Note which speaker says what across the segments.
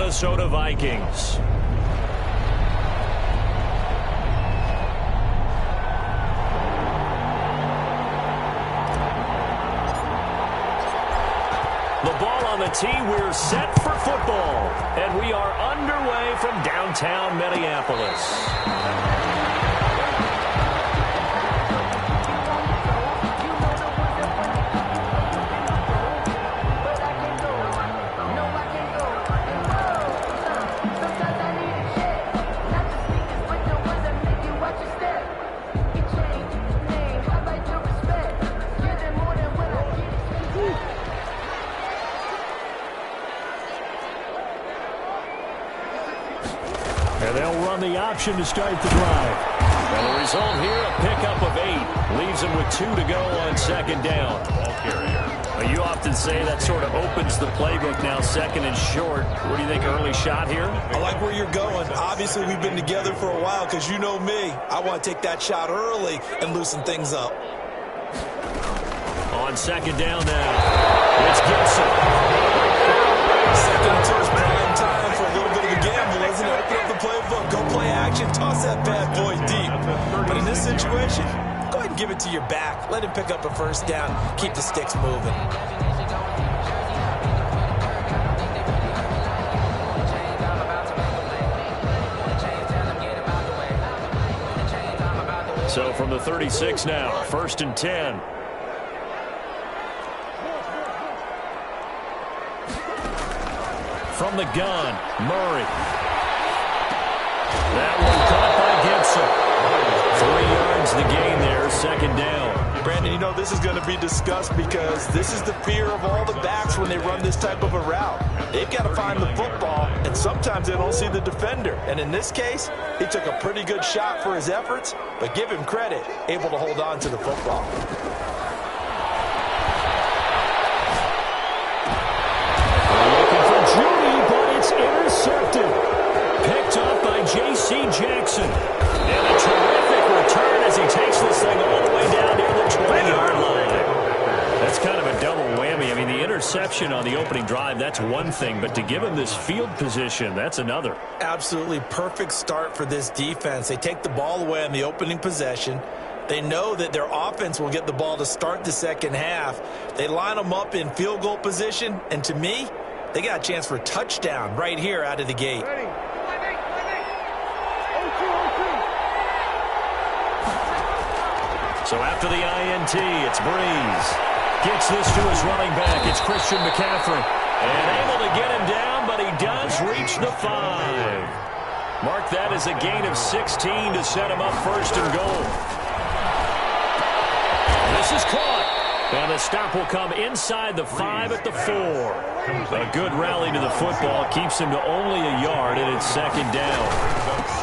Speaker 1: Minnesota Vikings. The ball on the tee, we're set for football. And we are underway from downtown Minneapolis.
Speaker 2: And they'll run the option to start the drive.
Speaker 1: And the result here, a pickup of 8. Leaves them with 2 to go on second down. Ball carrier. Well, you often say that sort of opens the playbook now, second and short. What do you think, early shot here?
Speaker 3: I like where you're going. Obviously, we've been together for a while because you know me. I want to take that shot early and loosen things up.
Speaker 1: On second down now, it's Gibson.
Speaker 3: Second and 2 is prime time for a little bit of a gamble, isn't it? Open up the playbook, go play action, toss that bad boy deep. But in this situation, go ahead and give it to your back. Let him pick up a first down. Keep the sticks moving.
Speaker 1: So from the 36 now, first and 10. From the gun, Murray. That one caught by Gibson. 3 yards the gain there, second down.
Speaker 3: Brandon, you know this is going to be discussed because this is the fear of all the backs when they run this type of a route. They've got to find the football, and sometimes they don't see the defender. And in this case, he took a pretty good shot for his efforts, but give him credit, able to hold on to the football.
Speaker 1: Intercepted. Picked off by J.C. Jackson. And a terrific return as he takes this thing all the way down near the 20-yard line. That's kind of a double whammy. I mean, the interception on the opening drive, that's one thing. But to give him this field position, that's another.
Speaker 3: Absolutely perfect start for this defense. They take the ball away on the opening possession. They know that their offense will get the ball to start the second half. They line them up in field goal position. And to me, they got a chance for a touchdown right here out of the gate.
Speaker 1: So after the INT, it's Breeze. Gets this to his running back. It's Christian McCaffrey. And able to get him down, but he does reach the 5. Mark that as a gain of 16 to set him up first and goal. This is caught. And the stop will come inside the 5 at the 4. A good rally to the football keeps him to only a yard, and it's second down.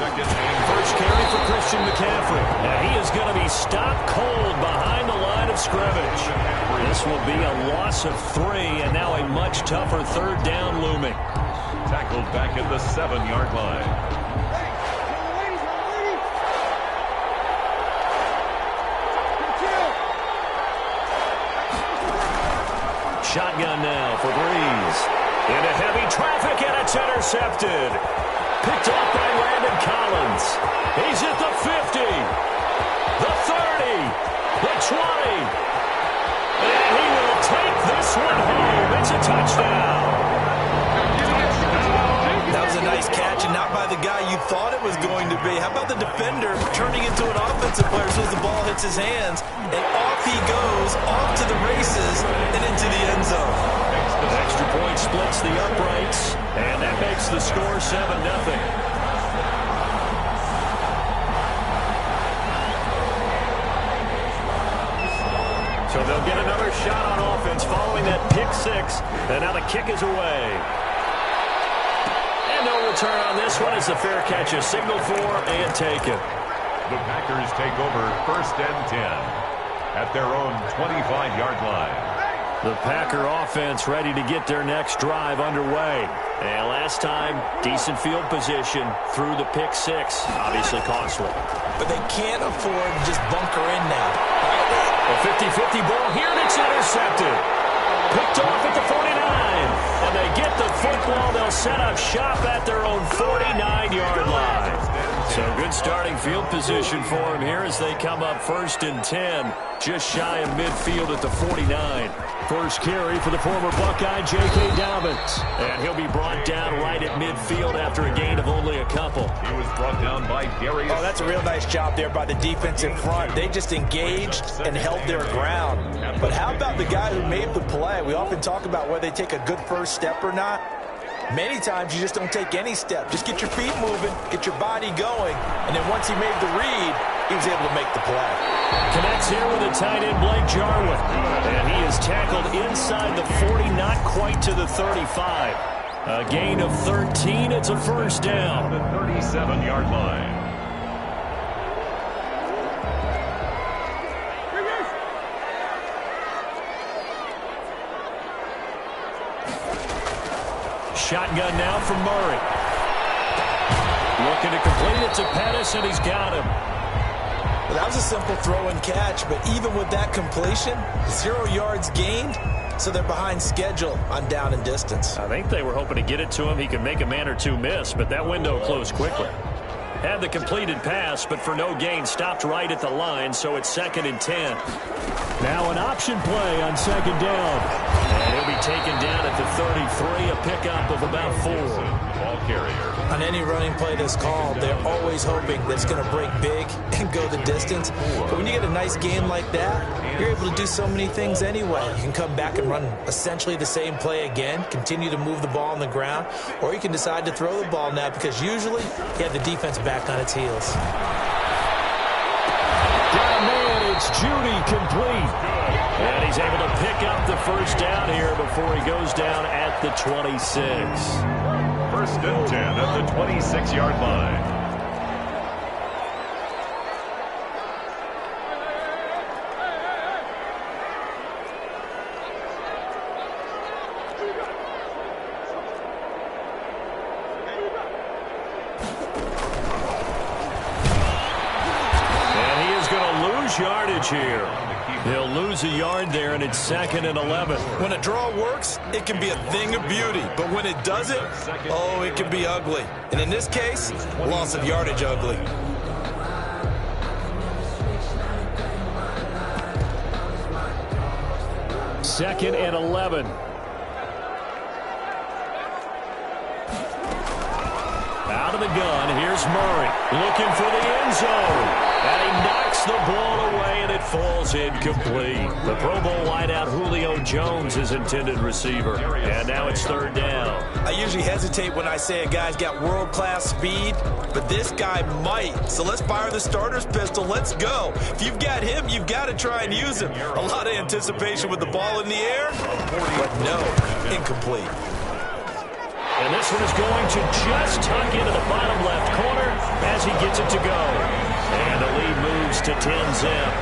Speaker 1: First carry for Christian McCaffrey. And he is going to be stopped cold behind the line of scrimmage. This will be a loss of 3, and now a much tougher third down looming.
Speaker 4: Tackled back at the 7-yard line.
Speaker 1: Shotgun now for Breeze. Into heavy traffic, and it's intercepted. Picked off by Landon Collins. He's at the 50, the 30, the 20. And he will take this one home. It's a touchdown.
Speaker 3: That was a nice catch, and not by the guy you thought it was going to be. How about the defender turning into an offensive player as soon as the ball hits his hands, and off he goes, off to the races, and into the end zone.
Speaker 1: The extra point splits the uprights, and that makes the score 7-0. So they'll get another shot on offense following that pick 6, and now the kick is away. And no return on this one as the fair catch is signaled for and taken.
Speaker 4: The Packers take over first and 10 at their own 25-yard line.
Speaker 1: The Packer offense ready to get their next drive underway. And last time, decent field position through the pick 6. Obviously costly.
Speaker 3: But they can't afford to just bunker in now.
Speaker 1: A 50-50 ball here, and it's intercepted. Picked off at the 49. And they get the football. They'll set up shop at their own 49-yard line. So good starting field position for him here as they come up 1st and 10, just shy of midfield at the 49.
Speaker 2: First carry for the former Buckeye, J.K. Dobbins.
Speaker 1: And he'll be brought down right at midfield after a gain of only a couple.
Speaker 4: He was brought down by Darius.
Speaker 3: Oh, that's a real nice job there by the defense in front. They just engaged and held their ground. But how about the guy who made the play? We often talk about whether they take a good first step or not. Many times you just don't take any step. Just get your feet moving, get your body going, and then once he made the read, he was able to make the play.
Speaker 1: Connects here with a tight end, Blake Jarwin. And he is tackled inside the 40, not quite to the 35. A gain of 13. It's a first down.
Speaker 4: The 37-yard line.
Speaker 1: Shotgun now from Murray. Looking to complete it to Pettis, and he's got him.
Speaker 3: Well, that was a simple throw and catch, but even with that completion, 0 yards gained, so they're behind schedule on down and distance.
Speaker 1: I think they were hoping to get it to him. He could make a man or two miss, but that window closed quickly. Had the completed pass, but for no gain, stopped right at the line, so it's 2nd and 10.
Speaker 2: Now an option play on 2nd down.
Speaker 1: And he'll be taken down at the 33, a pickup of about 4.
Speaker 4: Ball carrier.
Speaker 3: On any running play that's called, they're always hoping that it's going to break big and go the distance. But when you get a nice game like that, you're able to do so many things anyway. You can come back and run essentially the same play again, continue to move the ball on the ground, or you can decide to throw the ball now because usually you have the defense back on its heels.
Speaker 2: Down man, it's Judy, complete.
Speaker 1: And he's able to pick up the first down here before he goes down at the 26.
Speaker 4: 1st and 10 at the 26-yard line.
Speaker 1: And he is going to lose yardage here. He'll lose a yard there, and it's 2nd and 11.
Speaker 3: When a draw works, it can be a thing of beauty. But when it doesn't, oh, it can be ugly. And in this case, loss of yardage ugly.
Speaker 2: Second and 11.
Speaker 1: Out of the gun, here's Murray. Looking for the end zone. And he knocks the ball away, and it falls incomplete. The Pro Bowl wideout Julio Jones is intended receiver. And now it's 3rd down.
Speaker 3: I usually hesitate when I say a guy's got world-class speed, but this guy might. So let's fire the starter's pistol. Let's go. If you've got him, you've got to try and use him. A lot of anticipation with the ball in the air, but no, incomplete.
Speaker 1: And this one is going to just tuck into the bottom left corner as he gets it to go. And the lead moves to 10-zip.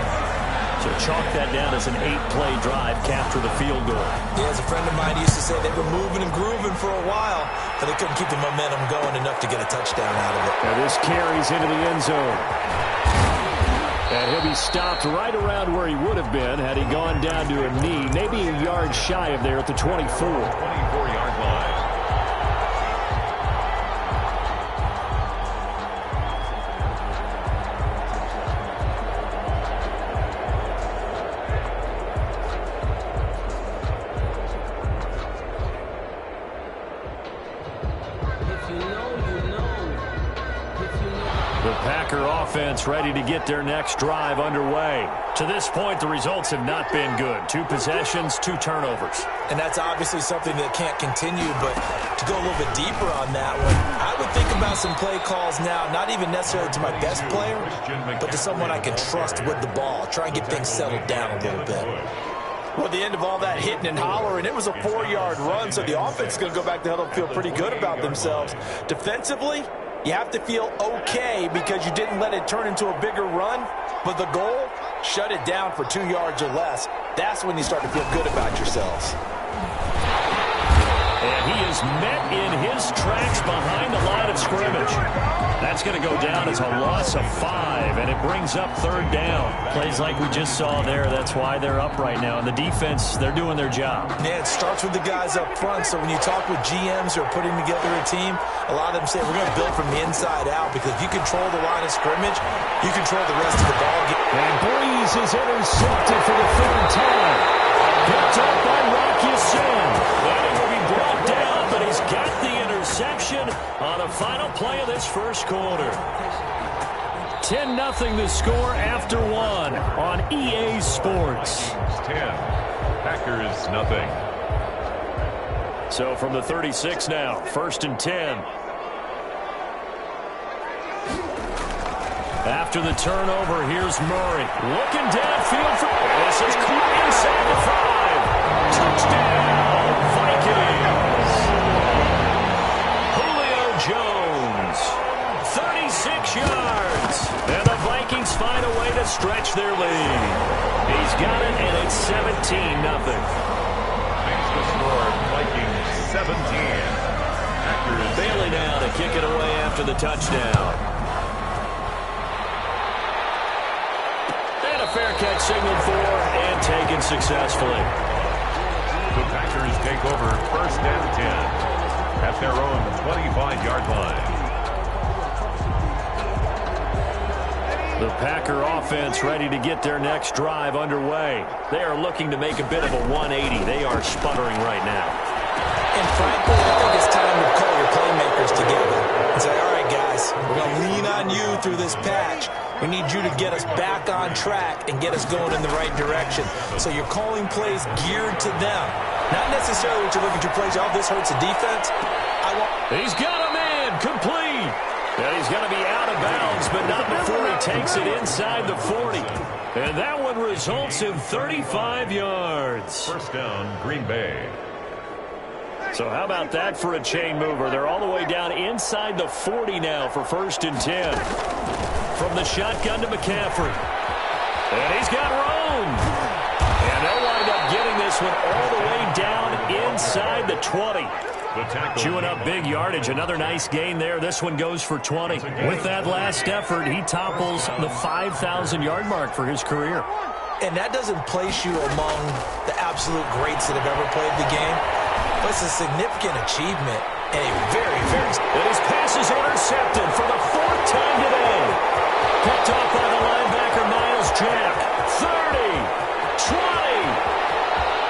Speaker 1: So chalk that down as an 8-play drive, capture the field goal.
Speaker 3: Yeah, as a friend of mine used to say, they were moving and grooving for a while, but they couldn't keep the momentum going enough to get a touchdown out of it.
Speaker 2: Now this carries into the end zone. And he'll be stopped right around where he would have been had he gone down to a knee, maybe a yard shy of there at the 24.
Speaker 4: 24-yard line.
Speaker 1: Offense ready to get their next drive underway. To this point, the results have not been good. 2 possessions, 2 turnovers.
Speaker 3: And that's obviously something that can't continue, but to go a little bit deeper on that one, I would think about some play calls now, not even necessarily to my best player, but to someone I can trust with the ball. Try and get things settled down a little bit. Well, at the end of all that hitting and hollering, it was a 4-yard run, so the offense is going to go back to huddle and feel pretty good about themselves. Defensively, you have to feel okay because you didn't let it turn into a bigger run, but the goal, shut it down for 2 yards or less. That's when you start to feel good about yourselves.
Speaker 1: And he is met in his tracks behind the line of scrimmage. That's going to go down as a loss of 5, and it brings up 3rd down.
Speaker 2: Plays like we just saw there. That's why they're up right now. And the defense, they're doing their job.
Speaker 3: Yeah, it starts with the guys up front. So when you talk with GMs who are putting together a team, a lot of them say we're going to build from the inside out, because if you control the line of scrimmage, you control the rest of the ball game.
Speaker 2: And Breeze is intercepted for the 3rd time. Picked up by Rock Ya-Sin.
Speaker 1: And it will be brought down, but he's got the interception on the final play of this first quarter.
Speaker 2: 10-0 the score after 1 on EA Sports.
Speaker 4: 10, Packers nothing.
Speaker 1: So from the 36 now, 1st and 10. After the turnover, here's Murray. Looking downfield for... This is caught inside the 5. Touchdown, Vikings. Julio Jones, 36 yards. And the Vikings find a way to stretch their lead. He's got it, and it's 17-0.
Speaker 4: Makes the score Vikings 17. Packers.
Speaker 1: Bailey now to kick it away after the touchdown. Fair catch signaled for and taken successfully.
Speaker 4: The Packers take over 1st and 10 at their own 25-yard line.
Speaker 1: The Packer offense ready to get their next drive underway. They are looking to make a bit of a 180. They are sputtering right now.
Speaker 3: And frankly, I think it's time to call your playmakers together and say, all right, guys, we're going to lean on you through this patch. We need you to get us back on track and get us going in the right direction. So you're calling plays geared to them. Not necessarily what you're looking to plays. Oh, this hurts the defense.
Speaker 1: He's got a man complete. And he's going to be out of bounds, but not before he takes it inside the 40. And that one results in 35 yards.
Speaker 4: 1st down, Green Bay.
Speaker 1: So how about that for a chain mover? They're all the way down inside the 40 now for 1st and 10. From the shotgun to McCaffrey. And he's got room. And they'll wind up getting this one all the way down inside the 20. Chewing up big yardage. Another nice gain there. This one goes for 20. With that last effort, he topples the 5,000-yard mark for his career.
Speaker 3: And that doesn't place you among the absolute greats that have ever played the game. But it's a significant achievement and a very, very...
Speaker 1: And his pass is intercepted for the 4th time today. Picked off by the linebacker, Miles Jack. 30, 20.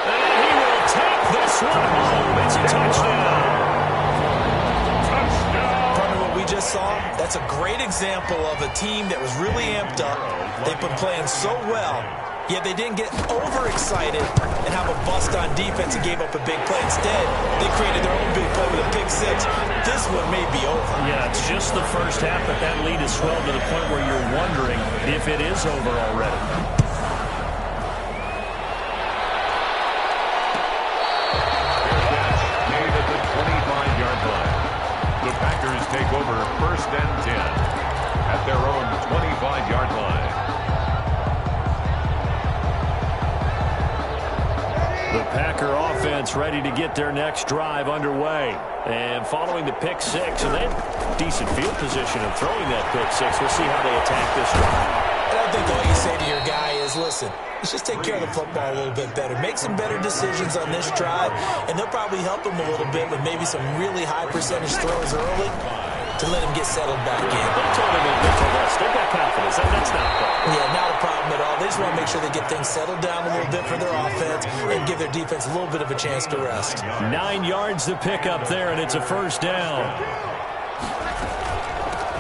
Speaker 1: And he will take this one home. It's a touchdown.
Speaker 3: From what we just saw, that's a great example of a team that was really amped up. They've been playing so well, yet they didn't get overexcited and have a bust on defense and gave up a big play. Instead, they created their own big play with a pick 6. This one may be over.
Speaker 1: Yeah, it's just the first half, but that lead has swelled to the point where you're wondering if it is over already.
Speaker 4: Made at the 25-yard line. The Packers take over 1st and 10 at their own 25-yard line.
Speaker 1: The Packer offense ready to get their next drive underway. And following the pick 6, and they have decent field position of throwing that pick 6. We'll see how they attack this drive.
Speaker 3: And I think all you say to your guy is, listen, let's just take care of the football a little bit better. Make some better decisions on this drive, and they'll probably help him a little bit with maybe some really high percentage throws early to let him get settled back in.
Speaker 1: They told him in mental rest. They've got confidence. That's not a problem.
Speaker 3: Yeah, not a problem at all. They just want to make sure they get things settled down a little bit for their offense and give their defense a little bit of a chance to rest.
Speaker 1: 9 yards to pick up there, and it's a 1st down.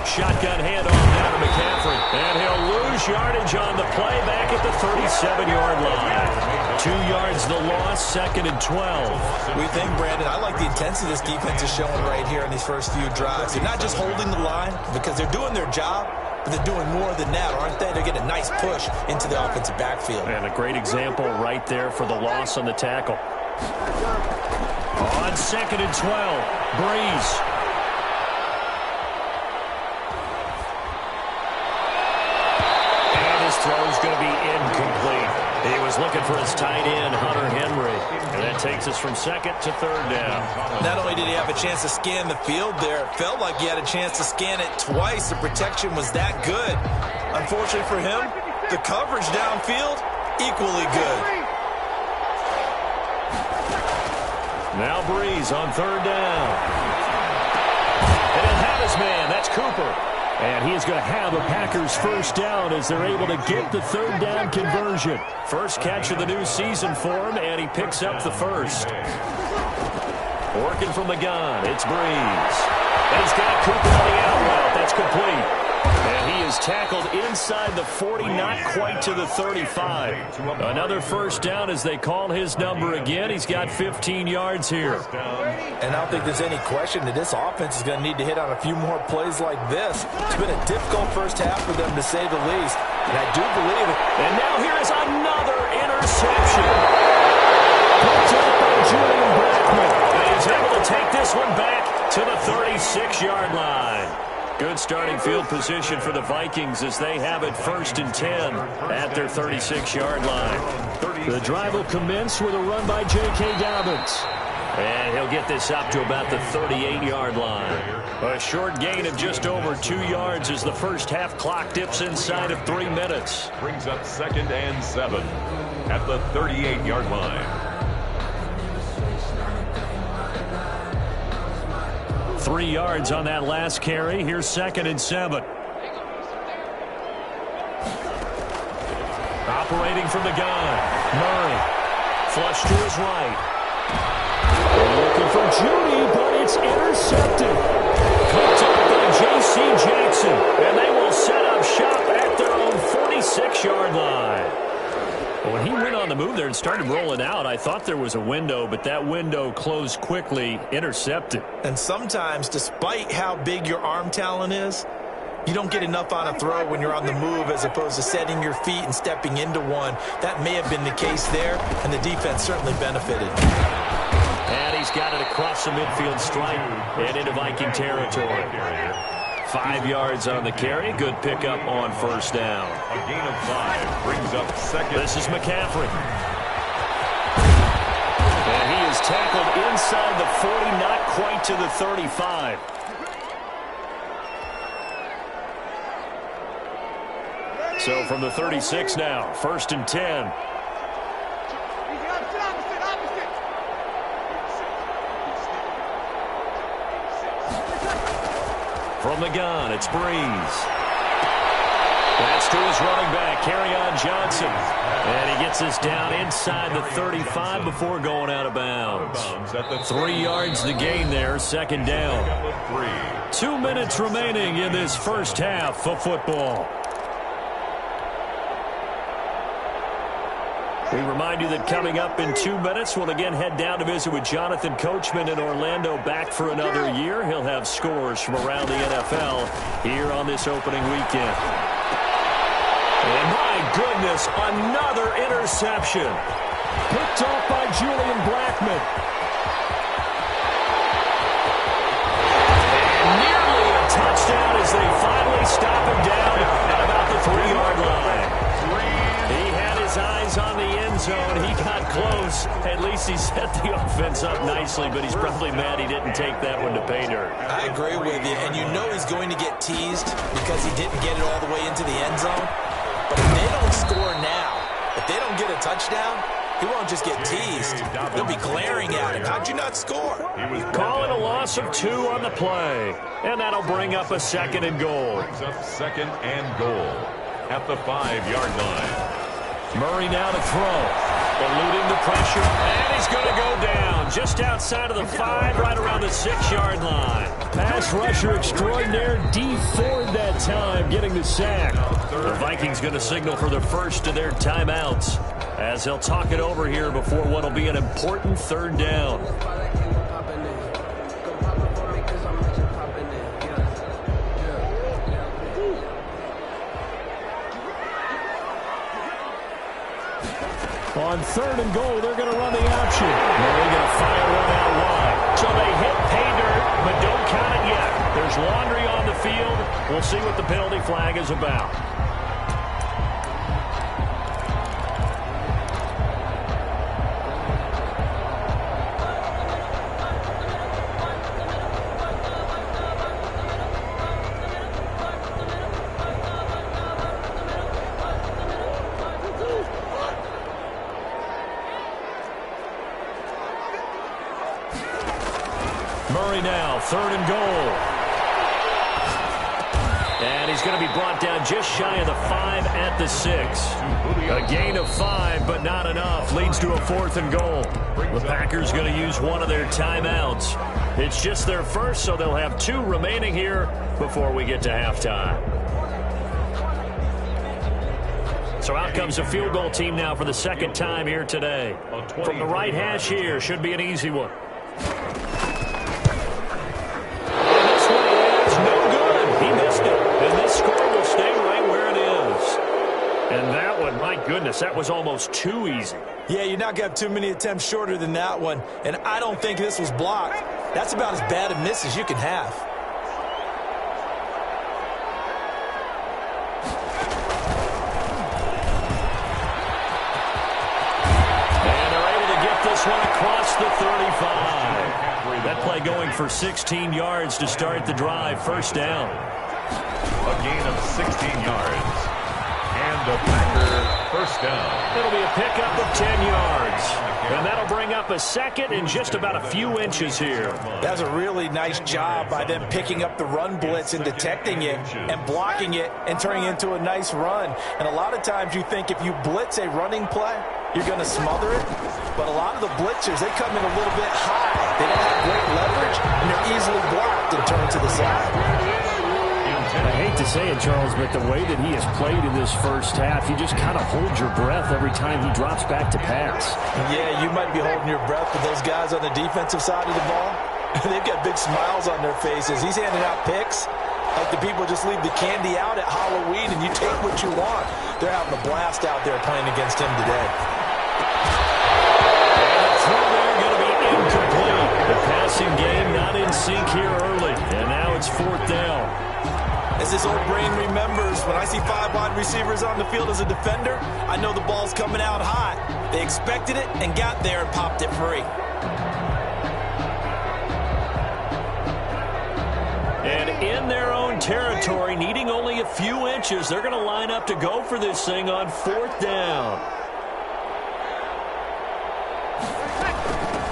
Speaker 1: Shotgun handoff down to McCaffrey. And he'll lose yardage on the play back at the 37-yard line. 2 yards the loss, 2nd and 12.
Speaker 3: We think, Brandon, I like the intensity this defense is showing right here in these first few drives. They're not just holding the line because they're doing their job, but they're doing more than that, aren't they? They're getting a nice push into the offensive backfield.
Speaker 1: And a great example right there for the loss on the tackle. On 2nd and 12, Breeze. And his throw is going to be incomplete. He was looking for his tight end, Hunter Henry. And that takes us from second to third down.
Speaker 3: Not only did he have a chance to scan the field there, it felt like he had a chance to scan it twice. The protection was that good. Unfortunately for him, the coverage downfield, equally good.
Speaker 1: Now Breeze on third down. And he'll have his man. That's Cooper.
Speaker 2: And he is going to have a Packers first down as they're able to get the third down conversion.
Speaker 1: First catch of the new season for him, and he picks up the first. Working from the gun, it's Breeze. And he's got Cooper on the out route. That's complete. And he is tackled inside the 40, not quite to the 35. Another first down as they call his number again. He's got 15 yards here.
Speaker 3: And I don't think there's any question that this offense is going to need to hit on a few more plays like this. It's been a difficult first half for them, to say the least. And I do believe it.
Speaker 1: And now here is another interception. Picked up by Julian Blackman. And he's able to take this one back to the 36-yard line. Good starting field position for the Vikings as they have it 1st and 10 at their 36-yard line.
Speaker 2: The drive will commence with a run by J.K. Dobbins.
Speaker 1: And he'll get this up to about the 38-yard line. A short gain of just over 2 yards as the first half clock dips inside of 3 minutes.
Speaker 4: Brings up 2nd and 7 at the 38-yard line.
Speaker 1: 3 yards on that last carry. Here's 2nd and 7. Operating from the gun. Murray. Flush to his right.
Speaker 2: Looking for Judy, but it's intercepted.
Speaker 1: Picked up by J.C. Jackson. And they will set up shop at their own 46-yard line. When he went on the move there and started rolling out, I thought there was a window, but that window closed quickly, intercepted.
Speaker 3: And sometimes, despite how big your arm talent is, you don't get enough on a throw when you're on the move as opposed to setting your feet and stepping into one. That may have been the case there, and the defense certainly benefited.
Speaker 1: And he's got it across the midfield stripe and into Viking territory. 5 yards on the carry. Good pickup on first down.
Speaker 4: A gain of 5 brings up 2nd.
Speaker 1: This is McCaffrey. And he is tackled inside the 40, not quite to the 35. So from the 36 now, 1st and 10. From the gun, it's Breeze. That's to his running back, Kerryon Johnson. And he gets us down inside the 35 before going out of bounds. 3 yards the gain there, 2nd down. 2 minutes remaining in this first half of football. We remind you that coming up in 2 minutes, we'll again head down to visit with Jonathan Coachman in Orlando, back for another year. He'll have scores from around the NFL here on this opening weekend. And my goodness, another interception.
Speaker 2: Picked off by Julian Blackman.
Speaker 1: And nearly a touchdown as they finally stop him down at about the 3-yard line. He had his eyes on the end zone. He got close. At least he set the offense up nicely, but he's probably mad he didn't take that one to pay dirt.
Speaker 3: I agree with you, and you know he's going to get teased because he didn't get it all the way into the end zone. But if they don't score now, if they don't get a touchdown, he won't just get teased. They'll be glaring at him. How'd you not score?
Speaker 1: Calling a loss of 2 on the play. And that'll bring up a 2nd and goal.
Speaker 4: Brings up 2nd and goal at the 5-yard line.
Speaker 1: Murray now to throw. Eluding the pressure. And he's going to go down just outside of the 5, right around the 6-yard line.
Speaker 2: Pass rusher extraordinaire, D Ford that time, getting the sack.
Speaker 1: The Vikings going to signal for the first of their timeouts as they'll talk it over here before what will be an important 3rd down.
Speaker 2: On 3rd and goal, they're going to run the option.
Speaker 1: They're going to fire one out wide. So they hit pay dirt, but don't count it yet. There's laundry on the field. We'll see what the penalty flag is about. now, 3rd and goal. And he's going to be brought down just shy of the 5 at the 6. A gain of 5, but not enough. Leads to a 4th and goal. The Packers going to use one of their timeouts. It's just their first, so they'll have 2 remaining here before we get to halftime. So out comes a field goal team now for the 2nd time here today. From the right hash here, should be an easy one. And this one is no good. He missed it. And this score will stay right where it is. And that one, my goodness, that was almost too easy.
Speaker 3: Yeah, you're not going to have too many attempts shorter than that one. And I don't think this was blocked. That's about as bad a miss as you can have.
Speaker 1: One across the 35. That play going for 16 yards to start the drive. 1st down.
Speaker 4: A gain of 16 yards. And the Packer 1st down.
Speaker 1: It'll be a pickup of 10 yards. And that'll bring up a 2nd and just about a few inches here.
Speaker 3: That's a really nice job by them picking up the run blitz and detecting it and blocking it and turning it into a nice run. And a lot of times you think if you blitz a running play, you're going to smother it. But a lot of the blitzers, they come in a little bit high. They don't have great leverage, and they're easily blocked and turned to the side.
Speaker 2: I hate to say it, Charles, but the way that he has played in this first half, you just kind of hold your breath every time he drops back to pass.
Speaker 3: Yeah, you might be holding your breath, but those guys on the defensive side of the ball, they've got big smiles on their faces. He's handing out picks like the people just leave the candy out at Halloween and you take what you want. They're having a blast out there playing against him today.
Speaker 1: Going to be incomplete. The passing game not in sync here early. And now it's 4th down.
Speaker 3: As his old brain remembers, when I see 5 wide receivers on the field as a defender, I know the ball's coming out hot. They expected it and got there and popped it free.
Speaker 1: And in their own territory, needing only a few inches, they're going to line up to go for this thing on 4th down.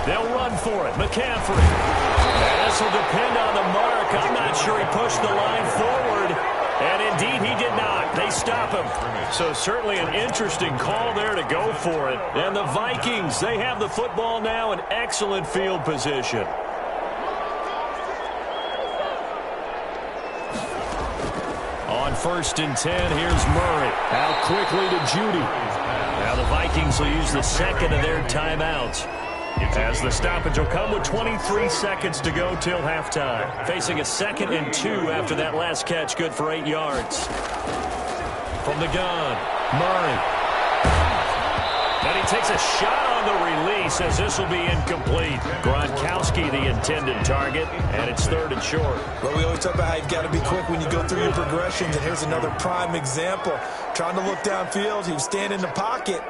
Speaker 1: They'll run for it. McCaffrey. And this will depend on the mark. I'm not sure he pushed the line forward. And indeed, he did not. They stop him. So certainly an interesting call there to go for it. And the Vikings, they have the football now in excellent field position. On 1st and 10, here's Murray.
Speaker 2: Out quickly to Judy.
Speaker 1: Now the Vikings will use the 2nd of their timeouts, as the stoppage will come with 23 seconds to go till halftime. Facing a 2nd and 2 after that last catch, good for 8 yards. From the gun, Murray. And he takes a shot on the release as this will be incomplete. Gronkowski, the intended target, and it's 3rd and short.
Speaker 3: Well, we always talk about how you've got to be quick when you go through your progressions, and here's another prime example. Trying to look downfield, he was standing in the pocket,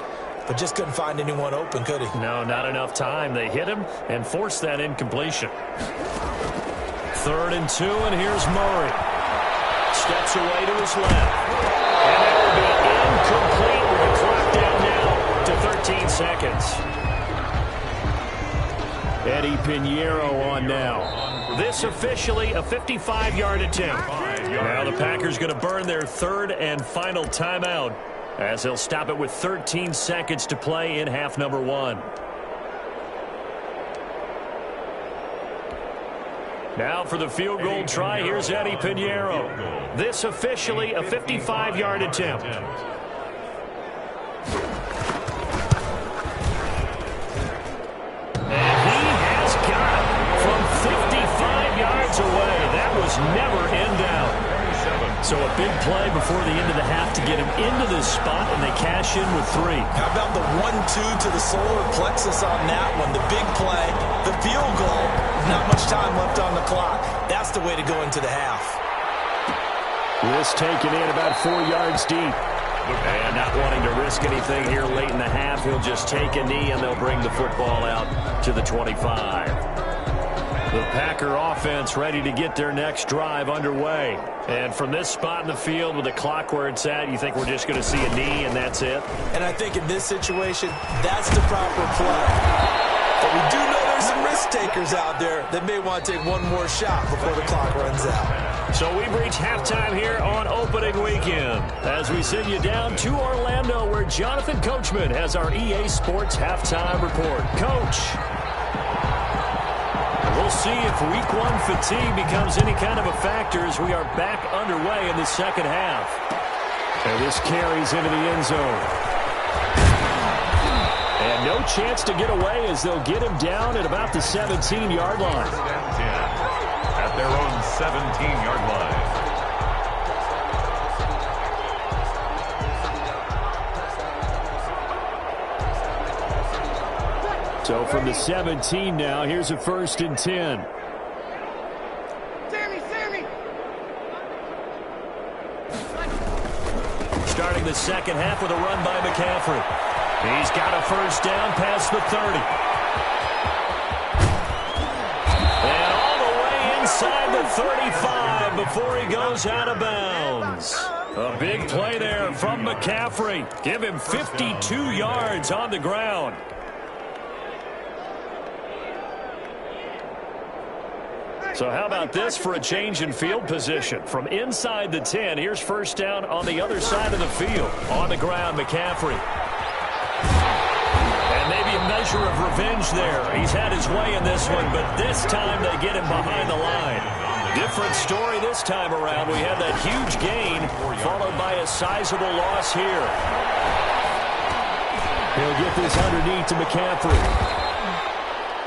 Speaker 3: but just couldn't find anyone open, could he?
Speaker 1: No, not enough time. They hit him and forced that incompletion. 3rd and 2, and here's Murray. Steps away to his left. And that will be incomplete with the clock down now to 13 seconds.
Speaker 2: Eddie Pinheiro on now.
Speaker 1: This officially a 55-yard attempt. Now the Packers going to burn their 3rd and final timeout, as they'll stop it with 13 seconds to play in half number 1. Now for the field goal try, here's Eddie Pinheiro. This officially a 55-yard attempt. And he has got it from 55 yards away. That was never in doubt. So a big play before the end of the half to get him into this spot, and they cash in with 3.
Speaker 3: How about the 1-2 to the solar plexus on that one? The big play, the field goal, not much time left on the clock. That's the way to go into the half.
Speaker 2: This taken in about 4 yards deep.
Speaker 1: And not wanting to risk anything here late in the half, he'll just take a knee, and they'll bring the football out to the 25. The Packer offense ready to get their next drive underway. And from this spot in the field with the clock where it's at, you think we're just going to see a knee and that's it?
Speaker 3: And I think in this situation, that's the proper play. But we do know some risk takers out there that may want to take one more shot before the clock runs out.
Speaker 1: So we've reached halftime here on opening weekend as we send you down to Orlando where Jonathan Coachman has our EA Sports halftime report. Coach, we'll see if week one fatigue becomes any kind of a factor as we are back underway in the second half.
Speaker 2: And this carries into the end zone. And no chance to get away as they'll get him down at about the 17-yard line.
Speaker 4: At their own 17-yard line.
Speaker 2: So from the 17 now, here's a 1st and 10.
Speaker 1: Starting the second half with a run by McCaffrey. He's got a first down past the 30. And all the way inside the 35 before he goes out of bounds. A big play there from McCaffrey. Give him 52 yards on the ground. So how about this for a change in field position? From inside the 10, here's first down on the other side of the field. On the ground, McCaffrey. And maybe a measure of revenge there. He's had his way in this one, but this time they get him behind the line. Different story this time around. We had that huge gain followed by a sizable loss here.
Speaker 2: He'll get this underneath to McCaffrey.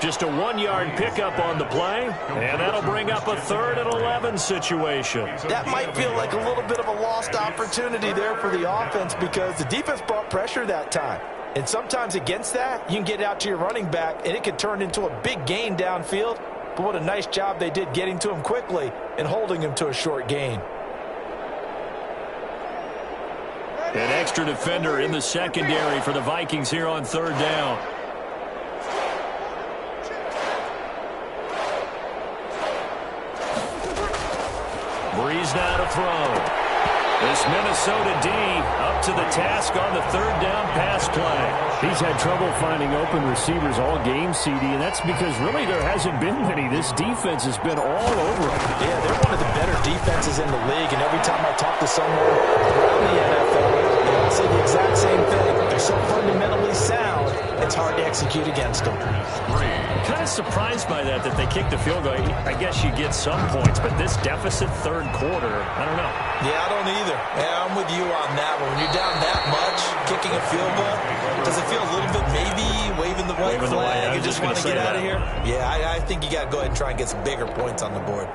Speaker 1: Just a 1-yard pickup on the play, and that'll bring up a 3rd and 11 situation.
Speaker 3: That might feel like a little bit of a lost opportunity there for the offense because the defense brought pressure that time. And sometimes against that, you can get out to your running back, and it can turn into a big gain downfield. But what a nice job they did getting to him quickly and holding him to a short gain.
Speaker 1: An extra defender in the secondary for the Vikings here on 3rd down. Breeze now to throw. This Minnesota D up to the task on the 3rd down pass play.
Speaker 2: He's had trouble finding open receivers all game, CD, and that's because really there hasn't been many. This defense has been all over him.
Speaker 3: Yeah, they're one of the better defenses in the league, and every time I talk to someone around the NFL, they all say the exact same thing. They're so fundamentally sound, it's hard to execute against them.
Speaker 1: Kind of surprised by that they kicked the field goal. I guess you get some points, but this deficit 3rd quarter, I don't know.
Speaker 3: Yeah, I don't either. Yeah, I'm with you on that one. When you're down that much, kicking a field goal, does it feel a little bit maybe waving the white flag and just want to get out of here? Yeah, I think you got to go ahead and try and get some bigger points on the board.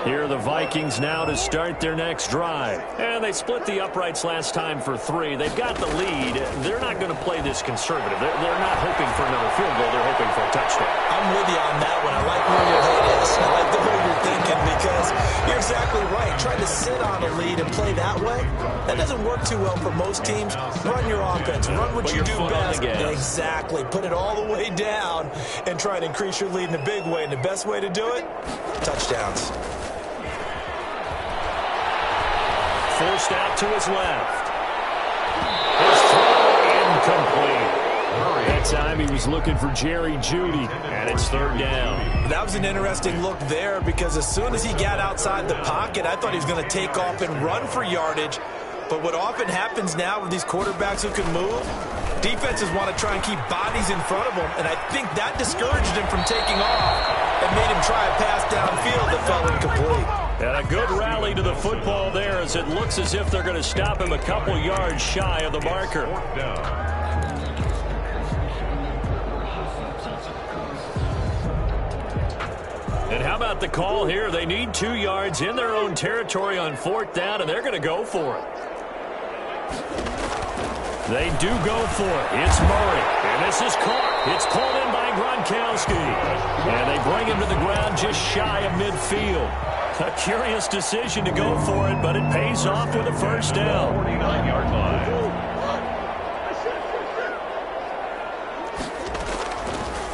Speaker 1: Here are the Vikings now to start their next drive. And they split the uprights last time for 3. They've got the lead. They're not going to play this conservative. They're not hoping for another field goal. They're hoping for a touchdown.
Speaker 3: I'm with you on that one. I like where your head is. I like the way you're thinking because you're exactly right. Trying to sit on a lead and play that way, that doesn't work too well for most teams. Run your offense. Run what you do best. Exactly. Put it all the way down and try to increase your lead in a big way. And the best way to do it, touchdowns.
Speaker 1: Forced out to his left. His throw incomplete. That time he was looking for Jerry Jeudy, and it's 3rd down.
Speaker 3: That was an interesting look there because as soon as he got outside the pocket, I thought he was going to take off and run for yardage. But what often happens now with these quarterbacks who can move, defenses want to try and keep bodies in front of them, and I think that discouraged him from taking off and made him try a pass downfield that fell incomplete.
Speaker 1: And a good rally to the football there as it looks as if they're going to stop him a couple yards shy of the marker. And how about the call here? They need 2 yards in their own territory on 4th down, and they're going to go for it. They do go for it. It's Murray, and this is caught. It's pulled in by Gronkowski. And they bring him to the ground just shy of midfield. A curious decision to go for it, but it pays off with a first down.
Speaker 4: 49-yard line.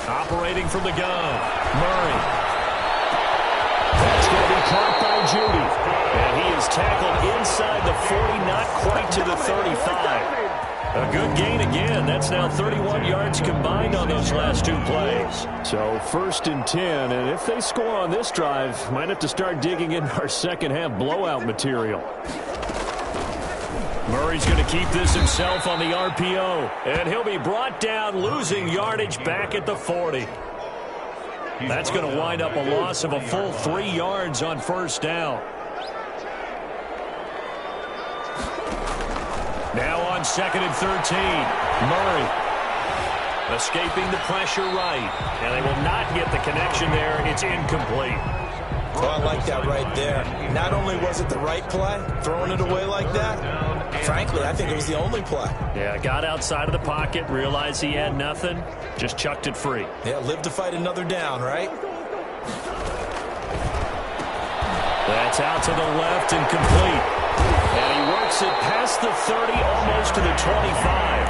Speaker 1: Operating from the gun, Murray. That's going to be caught by Jeudy. And he is tackled inside the 40, not quite to the 35. A good gain again. That's now 31 yards combined on those last two plays.
Speaker 2: So 1st and 10, and if they score on this drive, might have to start digging into our second half blowout material.
Speaker 1: Murray's going to keep this himself on the RPO, and he'll be brought down, losing yardage back at the 40. That's going to wind up a loss of a full 3 yards on 1st down. Now on 2nd and 13, Murray escaping the pressure right, and they will not get the connection there. It's incomplete.
Speaker 3: Oh, I like that right there. Not only was it the right play, throwing it away like that, frankly, I think it was the only play.
Speaker 1: Yeah, got outside of the pocket, realized he had nothing, just chucked it free.
Speaker 3: Yeah, live to fight another down, right?
Speaker 1: That's out to the left and complete. And he works it past the 30, almost to the 25.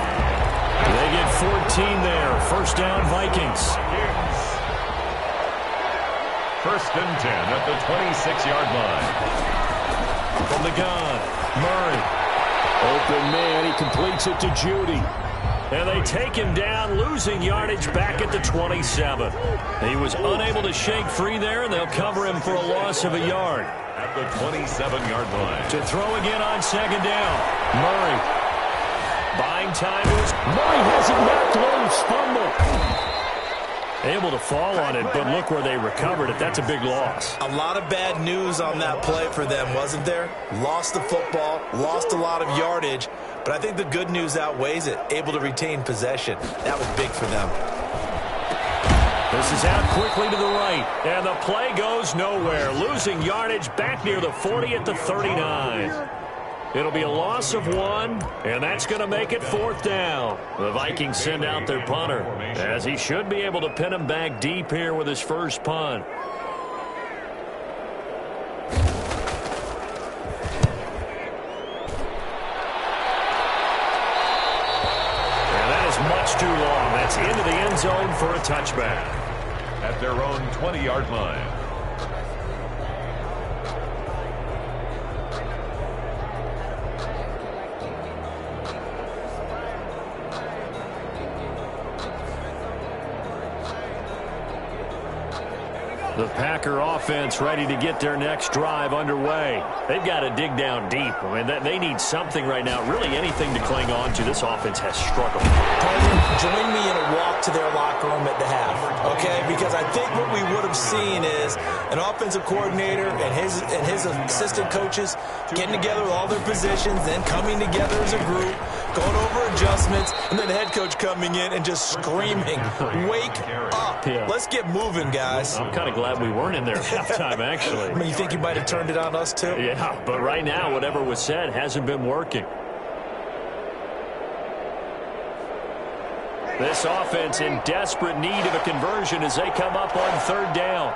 Speaker 1: They get 14 there. 1st down, Vikings.
Speaker 4: 1st and 10 at the 26-yard line.
Speaker 1: From the gun, Murray.
Speaker 2: Open man, he completes it to Judy.
Speaker 1: And they take him down, losing yardage back at the 27. He was unable to shake free there, and they'll cover him for a loss of a yard.
Speaker 4: At the 27-yard line.
Speaker 1: To throw again on 2nd down, Murray. Buying time to his...
Speaker 2: Murray has it knocked loose, fumble.
Speaker 1: Able to fall on it, but look where they recovered it. That's a big loss.
Speaker 3: A lot of bad news on that play for them, wasn't there? Lost the football, lost a lot of yardage, but I think the good news outweighs it. Able to retain possession. That was big for them.
Speaker 1: This is out quickly to the right, and the play goes nowhere. Losing yardage back near the 40 at the 39. It'll be a loss of 1, and that's going to make it 4th down. The Vikings send out their punter, as he should be able to pin him back deep here with his first punt. And that is much too long. That's into the end zone for a touchback.
Speaker 4: At their own 20-yard line.
Speaker 1: The Packer offense ready to get their next drive underway. They've got to dig down deep. I mean, they need something right now, really anything to cling on to. This offense has struggled.
Speaker 3: Join me in a walk to their locker room at the half, okay? Because I think what we would have seen is an offensive coordinator and his assistant coaches getting together with all their positions, then coming together as a group, going over adjustments, and then the head coach coming in and just screaming, "Wake up.
Speaker 1: Yeah.
Speaker 3: Let's get moving, guys."
Speaker 1: I'm kind of glad we weren't in there at halftime, actually.
Speaker 3: I mean, you think you might have turned it on us, too?
Speaker 1: Yeah, but right now, whatever was said hasn't been working. This offense in desperate need of a conversion as they come up on 3rd down.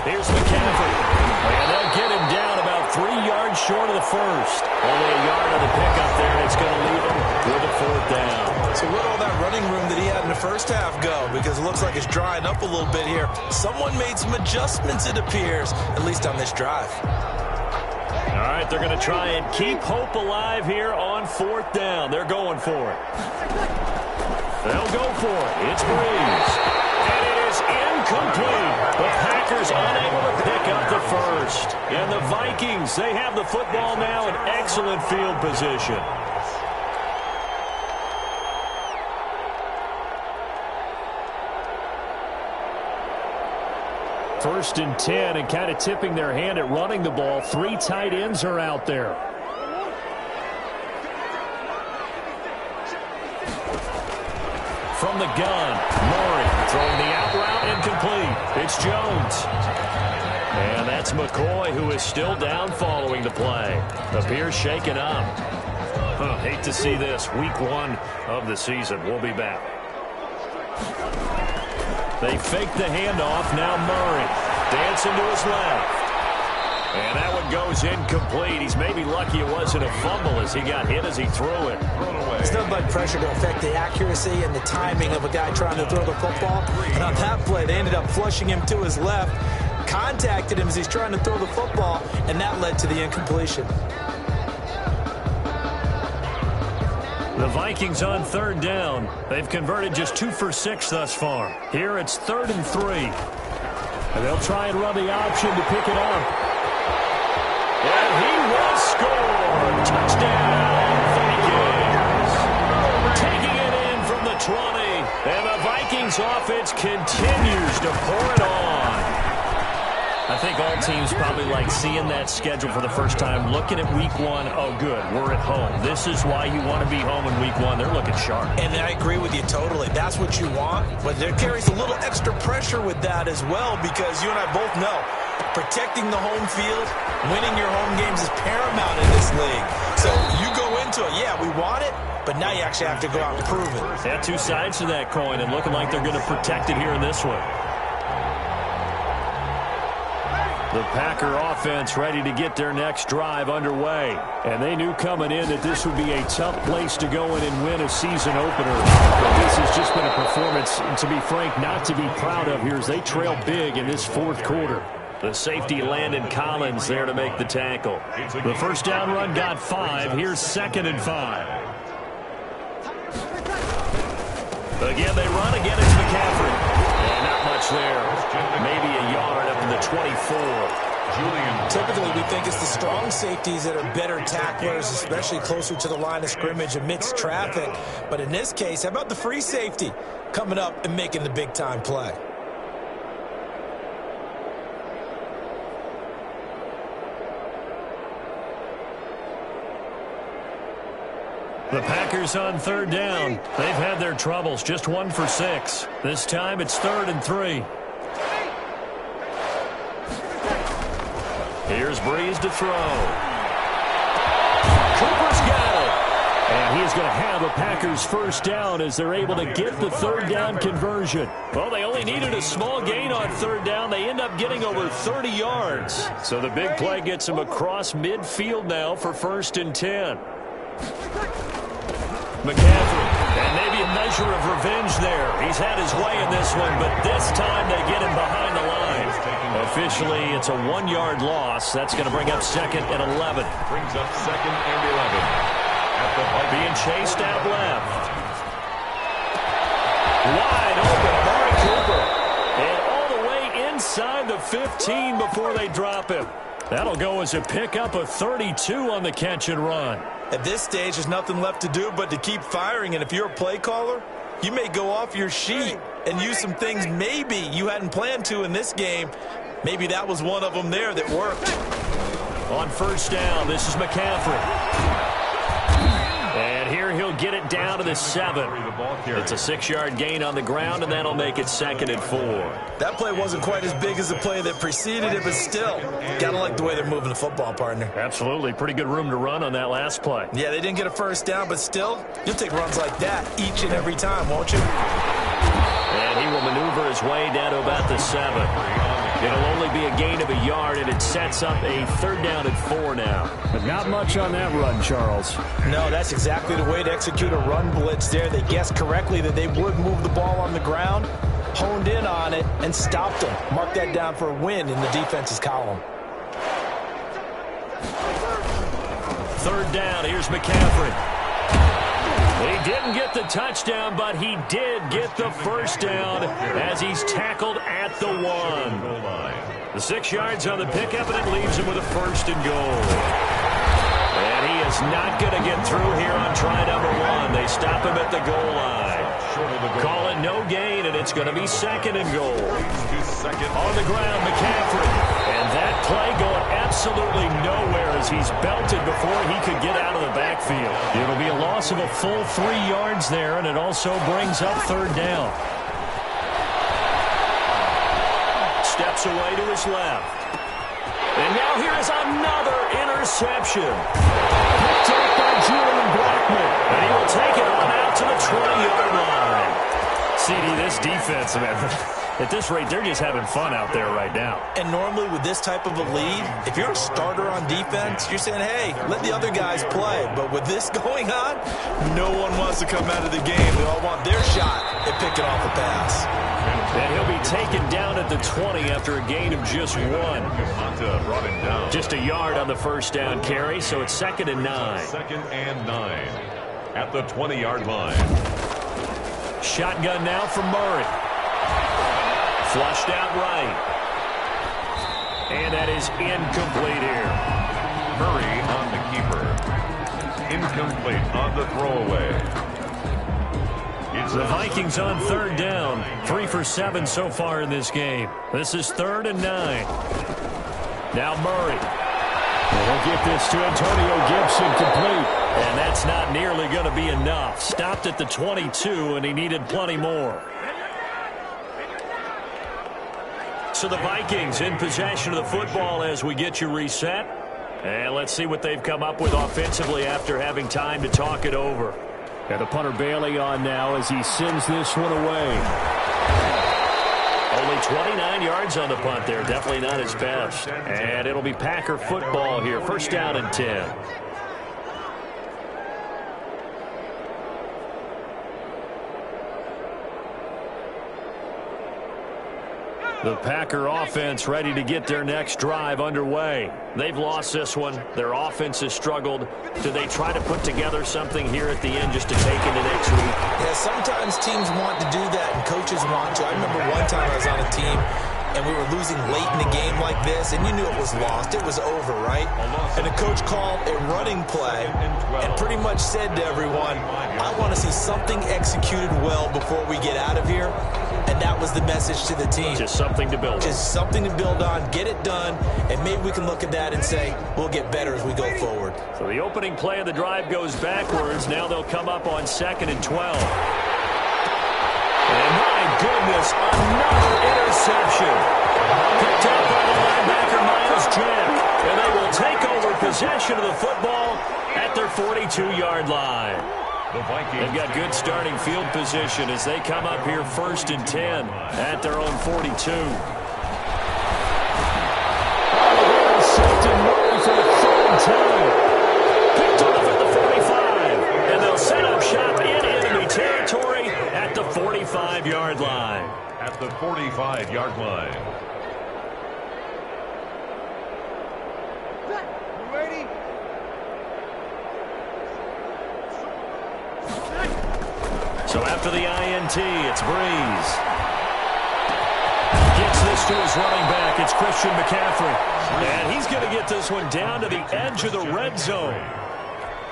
Speaker 1: Here's McCaffrey. And they'll get him down about 3 yards short of the first. Only a yard on the pickup there, and it's going to leave him with a 4th down.
Speaker 3: So where'd all that running room that he had in the first half go? Because it looks like it's drying up a little bit here. Someone made some adjustments, it appears, at least on this drive.
Speaker 1: All right, they're going to try and keep hope alive here on 4th down. They're going for it. They'll go for it. It's Breeze. And it is incomplete. The Packers unable to pick up the first. And the Vikings, they have the football now in excellent field position.
Speaker 2: First and 10, and kind of tipping their hand at running the ball. 3 tight ends are out there.
Speaker 1: From the gun, Murray throwing the out route incomplete. It's Jones. And that's McCoy, who is still down following the play. Appears shaken up. Hate to see this. Week 1 of the season. We'll be back. They fake the handoff. Now Murray dancing to his left. And that one goes incomplete. He's maybe lucky it wasn't a fumble as he got hit as he threw it.
Speaker 3: There's nothing like pressure to affect the accuracy and the timing of a guy trying to throw the football. And on that play, they ended up flushing him to his left. contacted him as he's trying to throw the football, and that led to the incompletion.
Speaker 1: The Vikings on third down. They've converted just 2 for 6 thus far. Here it's 3rd and 3. And they'll try and run the option to pick it up. And he will score. Touchdown, Vikings. Taking it in from the 20. And the Vikings offense continues to pour it on. I think all teams probably like seeing that schedule for the first time, looking at week 1. Oh, good, we're at home. This is why you want to be home in week 1. They're looking sharp.
Speaker 3: And I agree with you totally. That's what you want. But there carries a little extra pressure with that as well, because you and I both know protecting the home field, winning your home games is paramount in this league. So you go into it, yeah, we want it, but now you actually have to go out and prove it.
Speaker 1: Yeah, 2 sides to that coin, and looking like they're going to protect it here in this one. The Packer offense ready to get their next drive underway. And they knew coming in that this would be a tough place to go in and win a season opener. But this has just been a performance, to be frank, not to be proud of here as they trail big in this 4th quarter. The safety Landon Collins there to make the tackle. The first down run got 5. Here's 2nd and 5. Again, they run. Again, it's McCaffrey. And not much there. Maybe a yard up to the 24.
Speaker 3: Typically, we think it's the strong safeties that are better tacklers, especially closer to the line of scrimmage amidst traffic. But in this case, how about the free safety coming up and making the big-time play?
Speaker 1: The Packers on third down. They've had their troubles, just 1 for 6. This time it's 3rd and 3. Here's Breeze to throw. Cooper's got it. And he's going to have a Packers first down as they're able to get the 3rd down conversion. Well, they only needed a small gain on 3rd down. They end up getting over 30 yards. So the big play gets them across midfield now for 1st and 10. McCaffrey, and maybe a measure of revenge there. He's had his way in this one, but this time they get him behind the line. Officially, it's a 1-yard loss. That's going to bring up 2nd and 11.
Speaker 4: Brings up 2nd and 11. At the
Speaker 1: being chased out left. Wide open, Amari Cooper. And all the way inside the 15 before they drop him. That'll go as a pickup of 32 on the catch and run.
Speaker 3: At this stage, there's nothing left to do but to keep firing. And if you're a play caller, you may go off your sheet and use some things maybe you hadn't planned to in this game. Maybe that was one of them there that worked.
Speaker 1: On 1st down, this is McCaffrey. And here he'll get it down to the 7. It's a 6-yard gain on the ground, and that'll make it 2nd and 4.
Speaker 3: That play wasn't quite as big as the play that preceded it, but still, gotta like the way they're moving the football, partner.
Speaker 1: Absolutely. Pretty good room to run on that last play.
Speaker 3: Yeah, they didn't get a first down, but still, you'll take runs like that each and every time, won't you?
Speaker 1: And he will maneuver his way down to about the 7. It'll only be a gain of a yard, and it sets up a 3rd down and 4 now.
Speaker 2: But not much on that run, Charles.
Speaker 3: No, that's exactly the way to execute a run blitz there. They guessed correctly that they would move the ball on the ground, honed in on it, and stopped them. Mark that down for a win in the defense's column.
Speaker 1: 3rd down, here's McCaffrey. He didn't get the touchdown, but he did get the first down as he's tackled at the 1. The 6 yards on the pickup, and it leaves him with a 1st and goal. And he is not going to get through here on try number 1. They stop him at the goal line. Call it no gain, and it's going to be 2nd and goal. On the ground, McCaffrey. And that play going absolutely nowhere as he's belted before he could get out of the backfield. It'll be a loss of a full 3 yards there, and it also brings up 3rd down. Steps away to his left. And now here is another interception. Picked up by Julian Blackman. And he will take it on out to the 20-yard line. CD, this defense, man, at this rate, they're just having fun out there right now.
Speaker 3: And normally with this type of a lead, if you're a starter on defense, you're saying, hey, let the other guys play. But with this going on, no one wants to come out of the game. They all want their shot at picking off a pass.
Speaker 1: And he'll be taken down at the 20 after a gain of just 1.
Speaker 4: Brought him down.
Speaker 1: Just a yard on the first down carry, so it's 2nd and 9.
Speaker 4: 2nd and 9 at the 20-yard line.
Speaker 1: Shotgun now from Murray. Flushed out right. And that is incomplete here.
Speaker 4: Murray on the keeper. Incomplete on the throwaway.
Speaker 1: The Vikings on 3rd down. 3 for 7 so far in this game. This is 3rd and 9. Now Murray.
Speaker 2: They'll get this to Antonio Gibson complete.
Speaker 1: And that's not nearly going to be enough. Stopped at the 22, and he needed plenty more. So the Vikings in possession of the football as we get you reset. And let's see what they've come up with offensively after having time to talk it over.
Speaker 2: And the punter Bailey on now as he sends this one away.
Speaker 1: Only 29 yards on the punt there. Definitely not his best. And it'll be Packer football here. 1st down and 10. The Packer offense ready to get their next drive underway. They've lost this one. Their offense has struggled. Do they try to put together something here at the end just to take into next week?
Speaker 3: Yeah, sometimes teams want to do that and coaches want to. I remember one time I was on a team and we were losing late in the game like this, and you knew it was lost. It was over, right? And the coach called a running play and pretty much said to everyone, I want to see something executed well before we get out of here. And that was the message to the team.
Speaker 1: Just something to build on.
Speaker 3: Just something to build on, get it done, and maybe we can look at that and say, we'll get better as we go forward.
Speaker 1: So the opening play of the drive goes backwards. Now they'll come up on 2nd and 12. And my goodness, another interception. Picked up by the linebacker, Miles Jack. And they will take over possession of the football at their 42-yard line. They've got good starting field position as they come up here 1st and 10 at their own 42.
Speaker 2: Intercepted Murray for the 3rd time.
Speaker 1: Picked off at the 45. And they'll set up shop in enemy territory at the 45-yard line.
Speaker 4: At the 45-yard line.
Speaker 1: So after the INT, it's Breeze. Gets this to his running back. It's Christian McCaffrey. And he's going to get this one down to the edge of the red zone.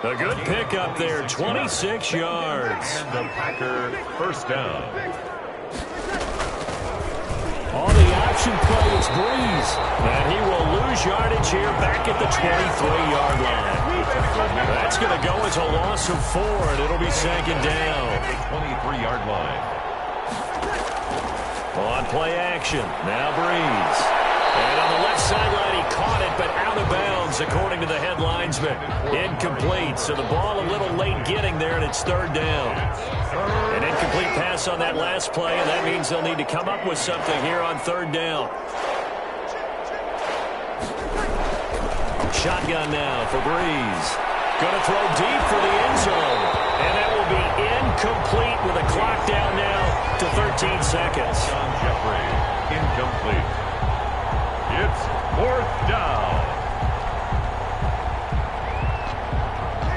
Speaker 1: A good pickup there, 26 yards.
Speaker 4: And the Packer 1st down.
Speaker 2: On the option play, it's Breeze.
Speaker 1: And he will lose yardage here back at the 23-yard line. That's going to go as a loss of 4, and it'll be 2nd down.
Speaker 4: 23-yard line.
Speaker 1: On play action, now Breeze. And on the left sideline, he caught it, but out of bounds, according to the head linesman. Incomplete, so the ball a little late getting there, and it's 3rd down. An incomplete pass on that last play, and that means they'll need to come up with something here on 3rd down. Shotgun now for Breeze. Going to throw deep for the end zone. And that will be incomplete with a clock down now to 13 seconds.
Speaker 4: John Jeffrey, incomplete. It's 4th down.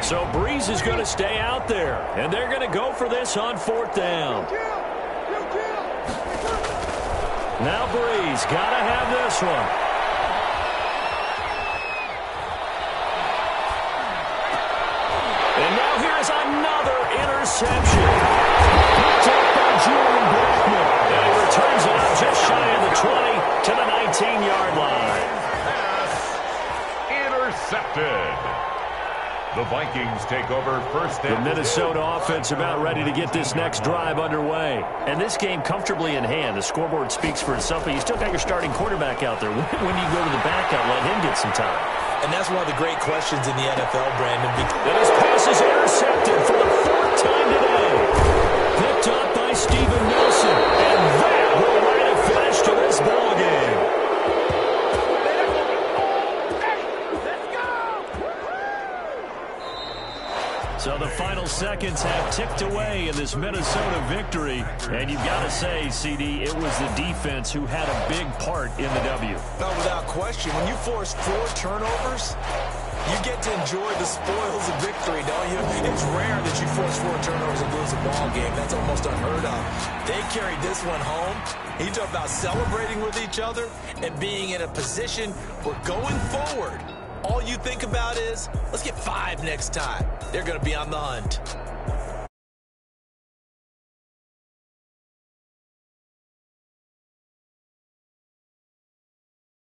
Speaker 1: So Breeze is going to stay out there. And they're going to go for this on 4th down. Now Breeze, got to have this one. And now here's another interception. Picked up by Julian Blackman. And he returns it out just shy of the 20 to the 19-yard line.
Speaker 4: Pass intercepted. The Vikings take over 1st and 10.
Speaker 1: The Minnesota offense about ready to get this next drive underway. And this game comfortably in hand. The scoreboard speaks for itself, but you still got your starting quarterback out there. When do you go to the backup, let him get some time?
Speaker 3: And that's one of the great questions in the NFL, Brandon.
Speaker 1: And his pass is intercepted for the 4th time today. Picked up by Steven Nelson. And that will write a finish to this ballgame. So the final seconds have ticked away in this Minnesota victory. And you've got to say, CD, it was the defense who had a big part in the W.
Speaker 3: No, without question. When you force 4 turnovers, you get to enjoy the spoils of victory, don't you? It's rare that you force 4 turnovers and lose a ball game. That's almost unheard of. They carried this one home. You talk about celebrating with each other and being in a position where going forward, all you think about is, let's get 5 next time. They're going to be on the hunt.